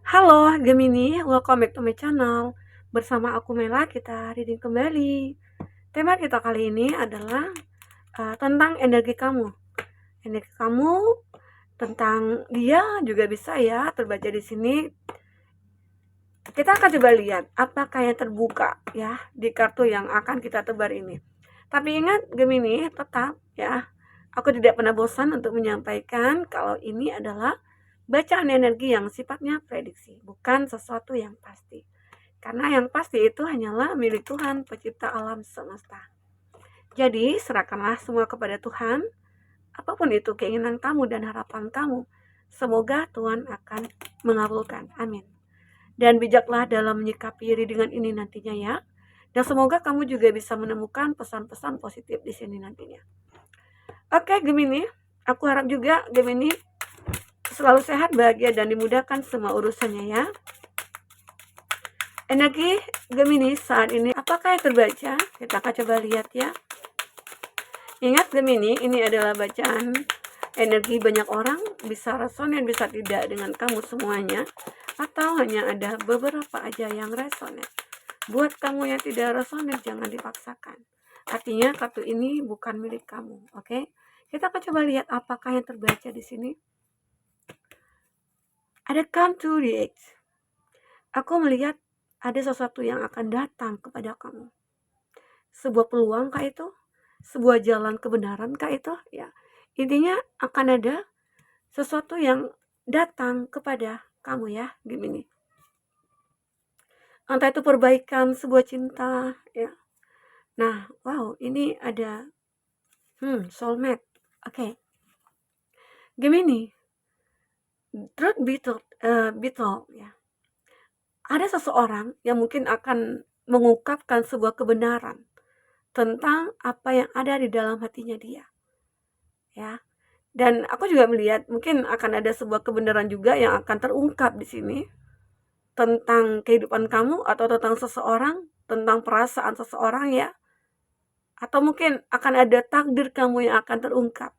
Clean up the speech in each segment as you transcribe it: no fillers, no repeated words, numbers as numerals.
Halo Gemini, welcome back to my channel. Bersama aku Mela, kita reading kembali. Tema kita kali ini adalah tentang energi kamu. Energi kamu tentang dia juga bisa ya terbaca di sini. Kita akan coba lihat apakah yang terbuka ya di kartu yang akan kita tebar ini. Tapi ingat Gemini, tetap ya, aku tidak pernah bosan untuk menyampaikan kalau ini adalah bacaan energi yang sifatnya prediksi, bukan sesuatu yang pasti. Karena yang pasti itu hanyalah milik Tuhan, pencipta alam semesta. Jadi, serahkanlah semua kepada Tuhan, apapun itu keinginan kamu dan harapan kamu. Semoga Tuhan akan mengabulkan. Amin. Dan bijaklah dalam menyikapi readingan ini nantinya ya. Dan semoga kamu juga bisa menemukan pesan-pesan positif di sini nantinya. Oke, Gemini, aku harap juga Gemini selalu sehat, bahagia, dan dimudahkan semua urusannya ya. Energi Gemini saat ini, apakah yang terbaca? Kita akan coba lihat ya. Ingat Gemini, ini adalah bacaan energi banyak orang, bisa resonan, bisa tidak dengan kamu semuanya, atau hanya ada beberapa aja yang resonan. Buat kamu yang tidak resonan, jangan dipaksakan. Artinya kartu ini bukan milik kamu, oke? Kita akan coba lihat apakah yang terbaca di sini. Ada come to the edge. Aku melihat ada sesuatu yang akan datang kepada kamu. Sebuah peluang kah itu? Sebuah jalan kebenaran kah itu? Ya, intinya akan ada sesuatu yang datang kepada kamu ya, Gemini. Entah itu perbaikan sebuah cinta, ya. Nah, wow, ini ada soulmate. Oke. Gemini, truth beetle, ya. Ada seseorang yang mungkin akan mengungkapkan sebuah kebenaran tentang apa yang ada di dalam hatinya dia, ya. Dan aku juga melihat mungkin akan ada sebuah kebenaran juga yang akan terungkap di sini tentang kehidupan kamu atau tentang seseorang, tentang perasaan seseorang ya. Atau mungkin akan ada takdir kamu yang akan terungkap.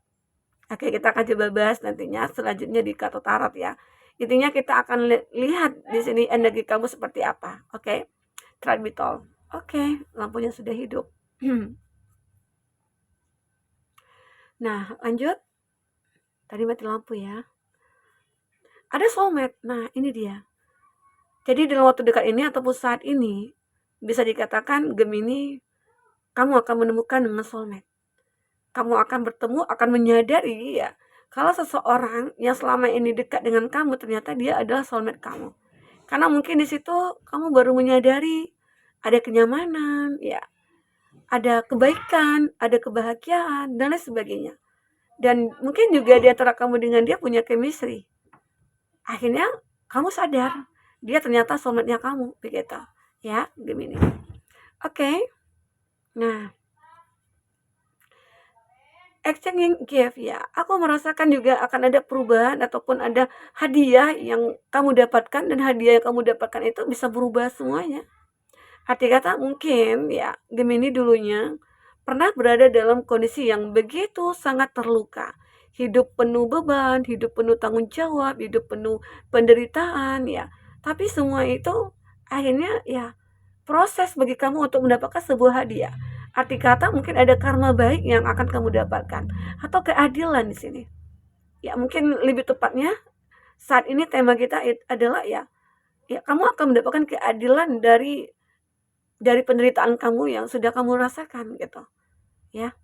Oke, kita akan coba bahas nantinya selanjutnya di kartu tarot ya. Intinya kita akan lihat di sini energi kamu seperti apa. Oke. Try betul. Oke, lampunya sudah hidup. Nah, lanjut. Tadi mati lampu ya. Ada soulmate. Nah, ini dia. Jadi dalam waktu dekat ini ataupun saat ini bisa dikatakan Gemini, kamu akan menemukan dengan soulmate. Kamu akan bertemu, akan menyadari ya, kalau seseorang yang selama ini dekat dengan kamu ternyata dia adalah soulmate kamu. Karena mungkin di situ kamu baru menyadari ada kenyamanan, ya, ada kebaikan, ada kebahagiaan dan lain sebagainya. Dan mungkin juga di antara kamu dengan dia punya chemistry. Akhirnya kamu sadar dia ternyata soulmate-nya kamu, begitu. Ya, Gemini. Oke. Nah, exchanging gift ya, aku merasakan juga akan ada perubahan ataupun ada hadiah yang kamu dapatkan, dan hadiah yang kamu dapatkan itu bisa berubah semuanya. Arti kata mungkin ya, Gemini dulunya pernah berada dalam kondisi yang begitu sangat terluka. Hidup penuh beban, hidup penuh tanggung jawab, hidup penuh penderitaan ya. Tapi semua itu akhirnya ya proses bagi kamu untuk mendapatkan sebuah hadiah. Arti kata mungkin ada karma baik yang akan kamu dapatkan atau keadilan di sini. Ya mungkin lebih tepatnya saat ini tema kita adalah ya kamu akan mendapatkan keadilan dari penderitaan kamu yang sudah kamu rasakan gitu. Ya.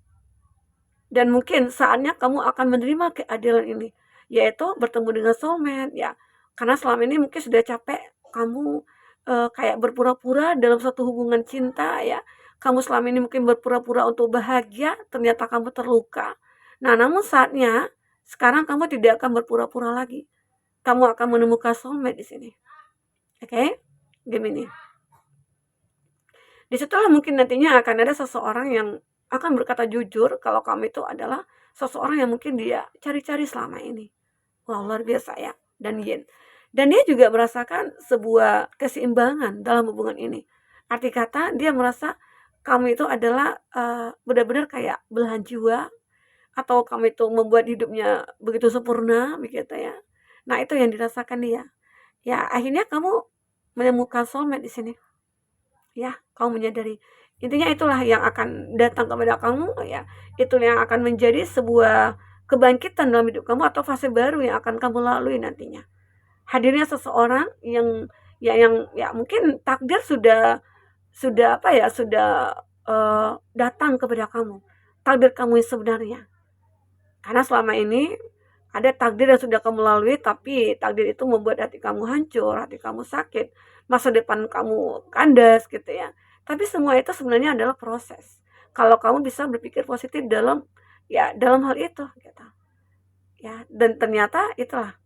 Dan mungkin saatnya kamu akan menerima keadilan ini, yaitu bertemu dengan soulmate ya. Karena selama ini mungkin sudah capek kamu kayak berpura-pura dalam satu hubungan cinta ya. Kamu selama ini mungkin berpura-pura untuk bahagia, ternyata kamu terluka. Nah, namun saatnya sekarang kamu tidak akan berpura-pura lagi. Kamu akan menemukan soulmate di sini. Oke? Gemini. Disitulah mungkin nantinya akan ada seseorang yang akan berkata jujur kalau kamu itu adalah seseorang yang mungkin dia cari-cari selama ini. Wah, luar biasa ya. Dan yin. Dan dia juga merasakan sebuah keseimbangan dalam hubungan ini. Arti kata dia merasa kamu itu adalah benar-benar kayak belahan jiwa, atau kamu itu membuat hidupnya begitu sempurna begitu ya. Nah, itu yang dirasakan dia. Ya, akhirnya kamu menemukan soulmate di sini. Ya, kamu menyadari. Intinya itulah yang akan datang kepada kamu ya. Itu yang akan menjadi sebuah kebangkitan dalam hidup kamu atau fase baru yang akan kamu lalui nantinya. Hadirnya seseorang yang ya mungkin takdir sudah apa ya, sudah datang kepada kamu. Takdir kamu yang sebenarnya. Karena selama ini ada takdir yang sudah kamu lalui, tapi takdir itu membuat hati kamu hancur, hati kamu sakit, masa depan kamu kandas gitu ya. Tapi semua itu sebenarnya adalah proses. Kalau kamu bisa berpikir positif dalam hal itu gitu. Ya, dan ternyata itulah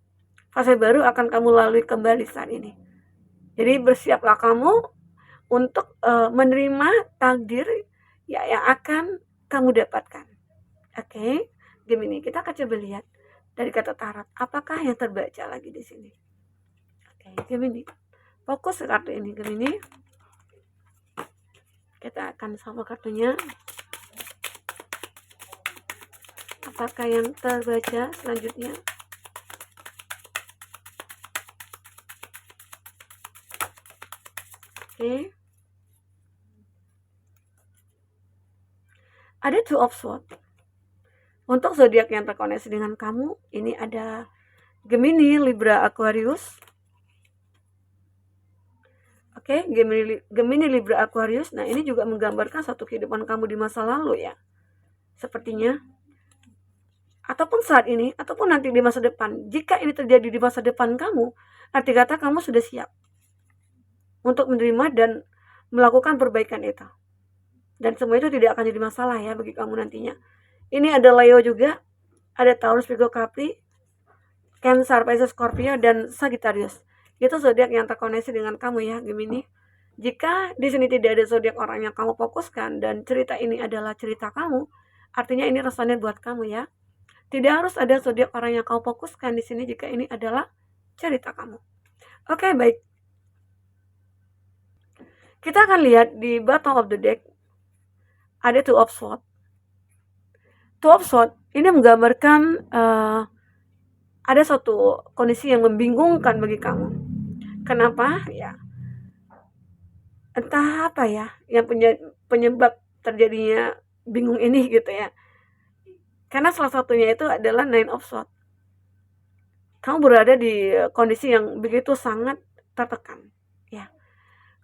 fase baru akan kamu lalui kembali saat ini. Jadi bersiaplah kamu untuk menerima takdir ya yang akan kamu dapatkan. Oke, Gemini, kita akan coba lihat dari kata tarot, apakah yang terbaca lagi di sini? Oke, Gemini, fokus ke kartu ini, Gemini. Kita akan sama kartunya. Apakah yang terbaca selanjutnya? Oke. Ada Two of Swords. Untuk zodiak yang terkoneksi dengan kamu, ini ada Gemini, Libra, Aquarius. Oke, Gemini, Libra, Aquarius. Nah, ini juga menggambarkan satu kehidupan kamu di masa lalu ya. Sepertinya. Ataupun saat ini, ataupun nanti di masa depan. Jika ini terjadi di masa depan kamu, arti kata kamu sudah siap untuk menerima dan melakukan perbaikan itu. Dan semua itu tidak akan jadi masalah ya bagi kamu nantinya. Ini ada Leo juga, ada Taurus, Virgo, Capri, Cancer, Pisces, Scorpio, dan Sagittarius. Itu zodiak yang terkoneksi dengan kamu ya, Gemini. Jika di sini tidak ada zodiak orang yang kamu fokuskan dan cerita ini adalah cerita kamu, artinya ini resonate buat kamu ya. Tidak harus ada zodiak orang yang kamu fokuskan di sini jika ini adalah cerita kamu. Oke, baik. Kita akan lihat di bottom of the deck ada Two of Swords. Two of Swords ini menggambarkan ada suatu kondisi yang membingungkan bagi kamu. Kenapa? Ya, entah apa ya yang penyebab terjadinya bingung ini gitu ya. Karena salah satunya itu adalah Nine of Swords. Kamu berada di kondisi yang begitu sangat tertekan. Ya,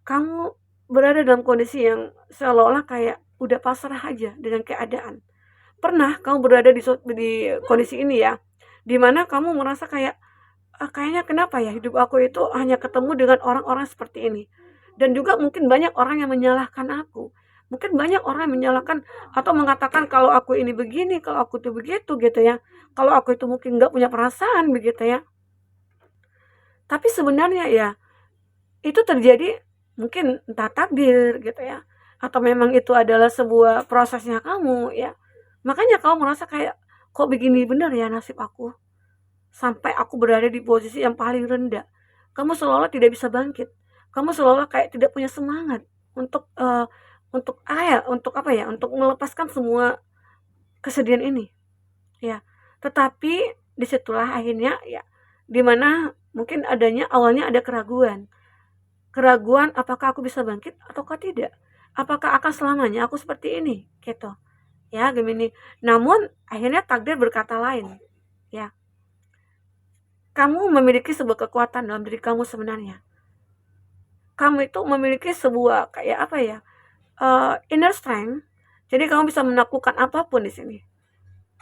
kamu berada dalam kondisi yang seolah-olah kayak udah pasrah aja dengan keadaan. Pernah kamu berada di kondisi ini ya, dimana kamu merasa kayak kayaknya kenapa ya hidup aku itu hanya ketemu dengan orang-orang seperti ini. Dan juga mungkin banyak orang yang menyalahkan aku. Mungkin banyak orang yang menyalahkan atau mengatakan kalau aku ini begini, kalau aku itu begitu gitu ya. Kalau aku itu mungkin nggak punya perasaan begitu ya. Tapi sebenarnya ya itu terjadi mungkin entah takdir gitu ya. Atau memang itu adalah sebuah prosesnya kamu ya. Makanya kamu merasa kayak kok begini benar ya nasib aku. Sampai aku berada di posisi yang paling rendah. Kamu seolah-olah tidak bisa bangkit. Kamu seolah-olah kayak tidak punya semangat untuk untuk melepaskan semua kesedihan ini. Ya. Tetapi disitulah akhirnya ya dimana mungkin awalnya ada keraguan. Keraguan apakah aku bisa bangkit ataukah tidak? Apakah akan selamanya aku seperti ini? Gitu. Ya, Gemini. Namun akhirnya takdir berkata lain. Ya. Kamu memiliki sebuah kekuatan dalam diri kamu sebenarnya. Kamu itu memiliki sebuah kayak apa ya? Inner strength. Jadi kamu bisa menaklukkan apapun di sini.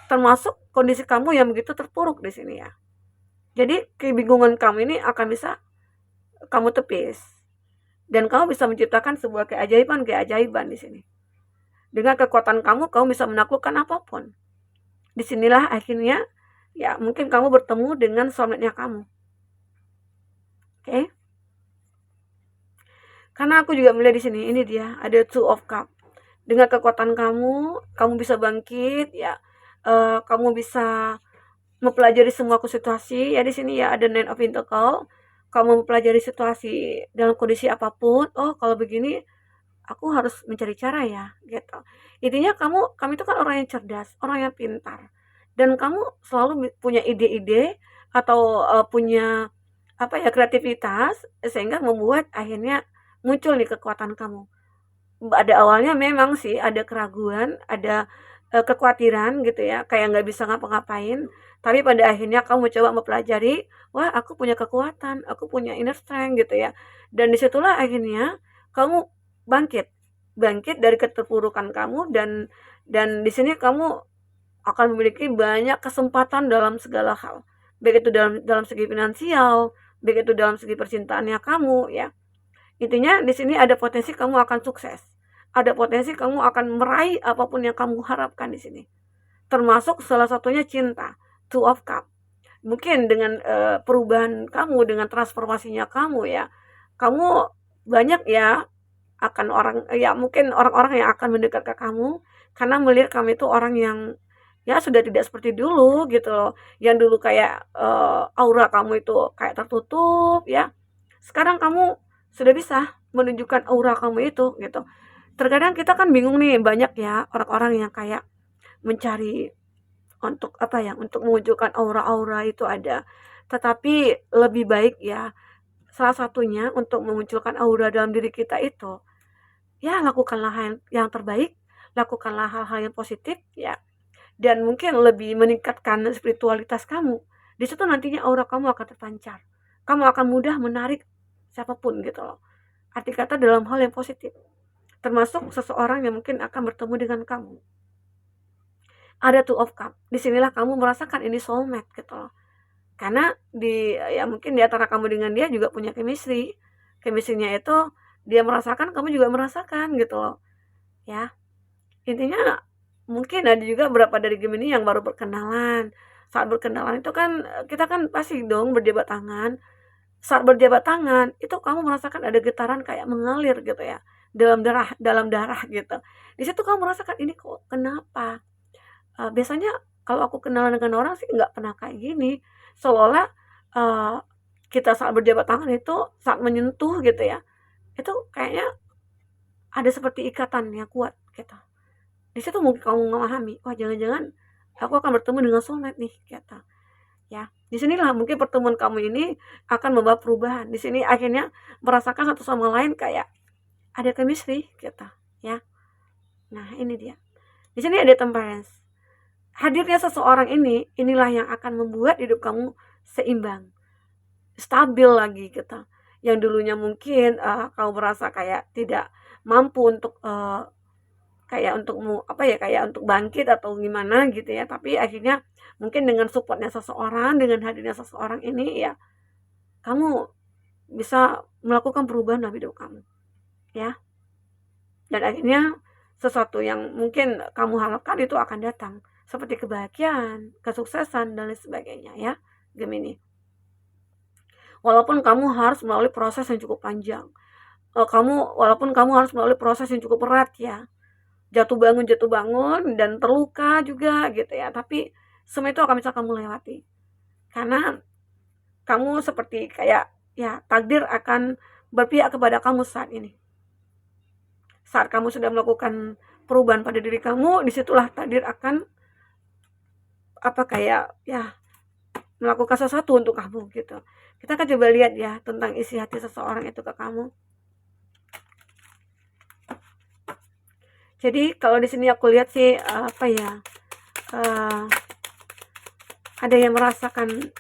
Termasuk kondisi kamu yang begitu terpuruk di sini ya. Jadi kebingungan kamu ini akan bisa kamu tepis. Dan kamu bisa menciptakan sebuah keajaiban di sini. Dengan kekuatan kamu bisa menaklukkan apapun. Disinilah akhirnya ya mungkin kamu bertemu dengan soulmate-nya kamu. Oke? Karena aku juga melihat di sini, ini dia, ada Two of Cup. Dengan kekuatan kamu bisa bangkit ya. Kamu bisa mempelajari semua situasi ya. Di sini ya ada Nine of Pentacles. Kamu mempelajari situasi dalam kondisi apapun. Oh, kalau begini aku harus mencari cara ya, gitu. Intinya kamu itu kan orang yang cerdas, orang yang pintar. Dan kamu selalu punya ide-ide atau punya kreativitas sehingga membuat akhirnya muncul nih kekuatan kamu. Ada awalnya memang sih ada keraguan, ada, kekhawatiran gitu ya, kayak nggak bisa ngapa-ngapain, tapi pada akhirnya kamu coba mempelajari, "Wah, aku punya kekuatan, aku punya inner strength," gitu ya. Dan disitulah akhirnya kamu bangkit, bangkit dari keterpurukan kamu dan di sini kamu akan memiliki banyak kesempatan dalam segala hal. Baik itu dalam segi finansial, baik itu dalam segi percintaannya kamu ya. Intinya di sini ada potensi kamu akan sukses. Ada potensi kamu akan meraih apapun yang kamu harapkan di sini. Termasuk salah satunya cinta, Two of Cup. Mungkin dengan perubahan kamu, dengan transformasinya kamu ya, kamu banyak ya akan orang ya mungkin orang-orang yang akan mendekat ke kamu karena melihat kamu itu orang yang ya sudah tidak seperti dulu gitu loh. Yang dulu kayak aura kamu itu kayak tertutup ya. Sekarang kamu sudah bisa menunjukkan aura kamu itu gitu. Terkadang kita kan bingung nih, banyak ya orang-orang yang kayak mencari untuk apa ya, untuk menunjukkan aura-aura itu ada. Tetapi lebih baik ya, salah satunya untuk memunculkan aura dalam diri kita itu, ya lakukanlah hal yang terbaik, lakukanlah hal-hal yang positif ya, dan mungkin lebih meningkatkan spiritualitas kamu. Di situ nantinya aura kamu akan terpancar. Kamu akan mudah menarik siapapun gitu loh. Arti kata dalam hal yang positif. Termasuk seseorang yang mungkin akan bertemu dengan kamu. Ada Two of Cup. Disinilah kamu merasakan ini soulmate gitu loh. Karena ya mungkin di antara kamu dengan dia juga punya chemistry. Chemistry-nya itu dia merasakan, kamu juga merasakan gitu loh. Ya. Intinya mungkin ada juga beberapa dari Gemini yang baru berkenalan. Saat berkenalan itu kan kita kan pasti dong berjabat tangan. Saat berjabat tangan itu kamu merasakan ada getaran kayak mengalir gitu ya dalam darah gitu. Di situ kamu merasakan ini kok kenapa? Biasanya kalau aku kenalan dengan orang sih nggak pernah kayak gini. Seolah-olah uh, kita saat berjabat tangan itu saat menyentuh gitu ya. Itu kayaknya ada seperti ikatan yang kuat gitu. Di situ mungkin kamu memahami, wah jangan-jangan aku akan bertemu dengan soulmate nih gitu. Ya, di sinilah mungkin pertemuan kamu ini akan membawa perubahan. Di sini akhirnya merasakan satu sama lain kayak ada chemistry gitu, ya. Nah, ini dia. Di sini ada temperance. Hadirnya seseorang inilah yang akan membuat hidup kamu seimbang, stabil lagi gitu. Yang dulunya mungkin kamu merasa kayak tidak mampu untuk kayak untuk bangkit atau gimana gitu ya, tapi akhirnya mungkin dengan supportnya seseorang, dengan hadirnya seseorang ini ya kamu bisa melakukan perubahan dalam hidup kamu ya, dan akhirnya sesuatu yang mungkin kamu harapkan itu akan datang seperti kebahagiaan, kesuksesan dan lain sebagainya ya Gemini. Walaupun kamu harus melalui proses yang cukup panjang, walaupun kamu harus melalui proses yang cukup berat ya, jatuh bangun dan terluka juga gitu ya, tapi semua itu akan bisa kamu lewati karena kamu seperti kayak ya takdir akan berpihak kepada kamu saat ini. Saat kamu sudah melakukan perubahan pada diri kamu, disitulah takdir akan kayak ya melakukan sesuatu untuk kamu gitu. Kita akan coba lihat ya tentang isi hati seseorang itu ke kamu. Jadi kalau di sini aku lihat sih ada yang merasakan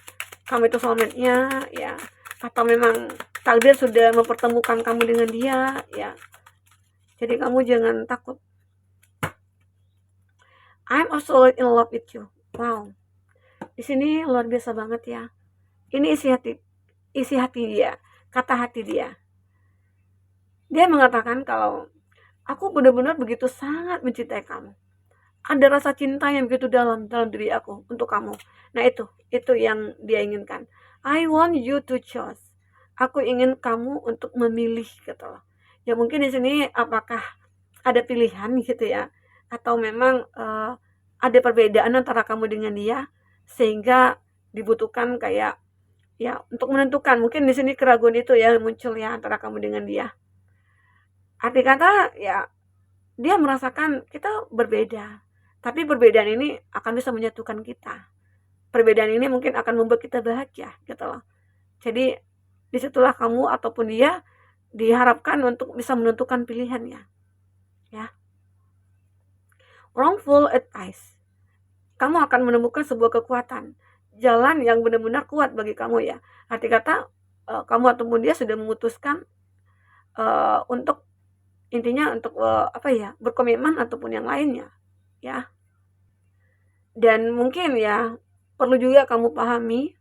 kamu itu soulmate-nya ya, atau memang takdir sudah mempertemukan kamu dengan dia ya. Jadi kamu jangan takut. I'm absolutely in love with you. Wow. Di sini luar biasa banget ya. Ini isi hati dia, kata hati dia. Dia mengatakan kalau aku benar-benar begitu sangat mencintai kamu. Ada rasa cinta yang begitu dalam diri aku untuk kamu. Nah itu yang dia inginkan. I want you to choose. Aku ingin kamu untuk memilih gitu loh. Ya mungkin di sini apakah ada pilihan gitu ya, atau memang ada perbedaan antara kamu dengan dia sehingga dibutuhkan kayak ya untuk menentukan. Mungkin di sini keraguan itu ya muncul ya antara kamu dengan dia. Arti kata ya dia merasakan kita berbeda, tapi perbedaan ini akan bisa menyatukan kita. Perbedaan ini mungkin akan membuat kita bahagia gitu loh. Jadi disitulah kamu ataupun dia diharapkan untuk bisa menentukan pilihannya, ya. Wrongful advice, kamu akan menemukan sebuah kekuatan, jalan yang benar-benar kuat bagi kamu ya. Arti kata, kamu ataupun dia sudah memutuskan, untuk intinya untuk, apa ya, berkomitmen ataupun yang lainnya, ya. Dan mungkin ya, perlu juga kamu pahami,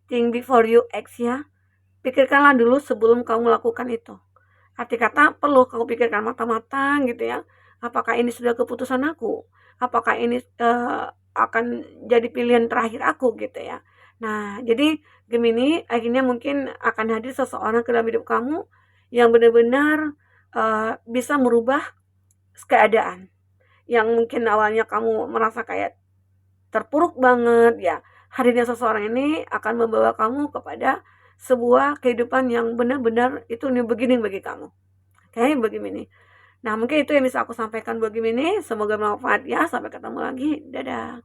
think before you act ya. Pikirkanlah dulu sebelum kamu melakukan itu. Arti kata perlu kamu pikirkan matang-matang gitu ya. Apakah ini sudah keputusan aku? Apakah ini akan jadi pilihan terakhir aku gitu ya. Nah, jadi Gemini akhirnya mungkin akan hadir seseorang ke dalam hidup kamu yang benar-benar bisa merubah keadaan. Yang mungkin awalnya kamu merasa kayak terpuruk banget ya. Hadirnya seseorang ini akan membawa kamu kepada sebuah kehidupan yang benar-benar itu new beginning bagi kamu. Oke, begini. Nah, mungkin itu yang bisa aku sampaikan buat Gemini. Semoga bermanfaat ya. Sampai ketemu lagi. Dadah.